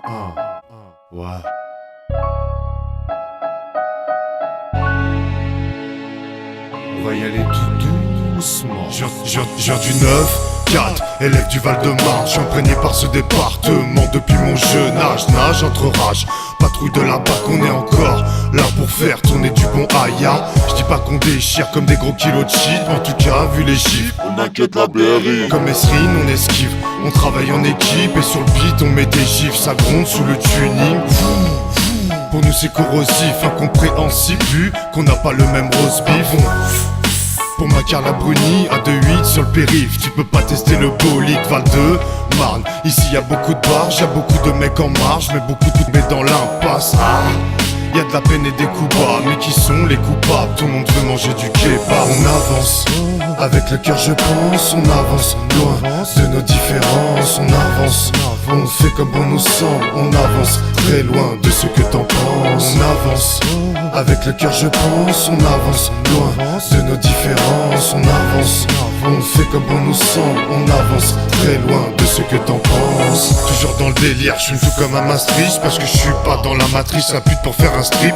Ouais. On va y aller tout doucement. J'ai du 9-4, élève du Val-de-Marne. J'suis imprégné par ce département depuis mon jeune âge. Nage entre rages, patrouille de la BAC, on est encore là pour faire tourner du bon aïe. J'dis pas qu'on déchire comme des gros kilos de shit, en tout cas vu les chiffres On inquiète la BRI. comme Esrine, on esquive, on travaille en équipe et sur le beat on met des gifs, ça gronde sous le tuning. Pour nous c'est corrosif, incompréhensible vu qu'on n'a pas le même roast beef. Pour ma Carla Bruni, à 2-8 sur le périph', tu peux pas tester le bolide Val-de-Marne. Ici y'a beaucoup de barges, y'a beaucoup de mecs en marge, mais beaucoup de mecs dans l'impasse. Y'a de la peine et des coups bas, mais qui sont les coupables? Tout le monde veut manger du kebab. On avance, avec le cœur je pense, on avance loin de nos différences. On avance, on fait comme bon nous semble, on avance très loin de ce que t'en penses. On avance, avec le cœur je pense, on avance loin de nos différences. On avance, on fait comme bon nous semble, on avance très loin de ce que t'en penses. Toujours dans le délire, je suis tout comme un Maastricht, parce que je suis pas dans la matrice, la pute pour faire un strip.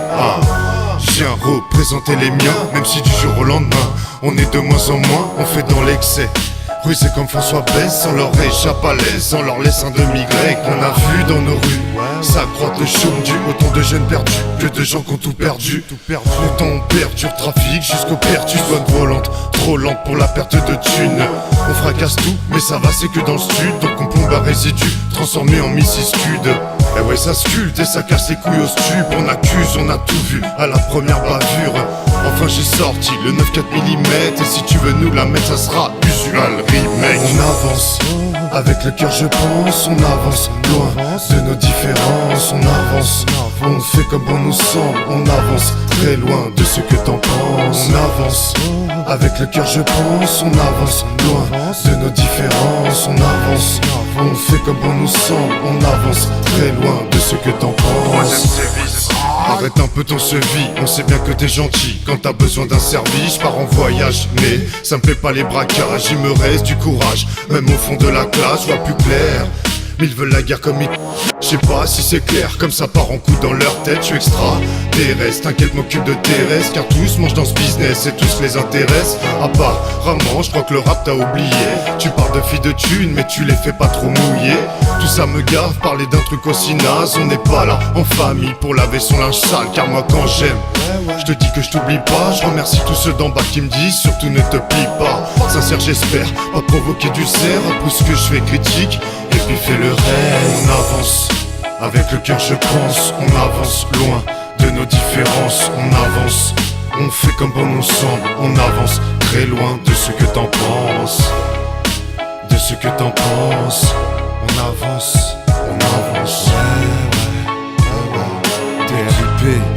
Je viens représenter les miens, même si du jour au lendemain on est de moins en moins, on fait dans l'excès. Rusé comme François Bess, on leur échappe à l'aise, on leur laisse un demi-grec. On a vu dans nos rues s'accroître le chaume du autant de jeunes perdus que de gens qui ont tout perdu. Le temps on perdure, trafic jusqu'au pertus, bonne volante, trop lente pour la perte de thunes. On fracasse tout, mais ça va, c'est que dans le sud, donc on plombe un résidu transformé en Mrs. Scud. Eh ouais, ça sculpte et ça casse les couilles au stup. On accuse, on a tout vu à la première bavure. Enfin j'ai sorti le 9-4 mm, et si tu veux nous la mettre, ça sera usual remake. On avance, avec le cœur je pense, on avance loin de nos différences. On avance, on fait comme bon nous semble, on avance très loin de ce que t'en penses. On avance, avec le cœur je pense, on avance loin de nos différences. On avance, on fait comme bon nous semble, on avance très loin de ce que t'en penses. Arrête un peu ton sevi, on sait bien que t'es gentil. Quand t'as besoin d'un service, je pars en voyage. Mais ça me plaît pas les braquages, il me reste du courage. Même au fond de la classe, je vois plus clair. Mais ils veulent la guerre comme ils... Je sais pas si c'est clair, comme ça part en coup dans leur tête. Je suis extraterrestre, t'inquiète m'occupe de tes restes. Car tous mangent dans ce business et tous les intéressent. Apparemment, je crois que le rap t'a oublié. Tu parles de filles de thunes, mais tu les fais pas trop mouiller. Tout ça me gave, parler d'un truc aussi naze. On n'est pas là en famille pour laver son linge sale. Car moi quand j'aime, je te dis que je t'oublie pas. Je remercie tous ceux d'en bas qui me disent surtout ne te plie pas. Sincère j'espère, pas provoquer du cerf. Pousse que je fais critique et puis fais le rêve. On avance, avec le cœur je pense. On avance loin de nos différences. On avance, on fait comme bon nous semble. On avance très loin de ce que t'en penses. De ce que t'en penses. On avance, on avance. TRIP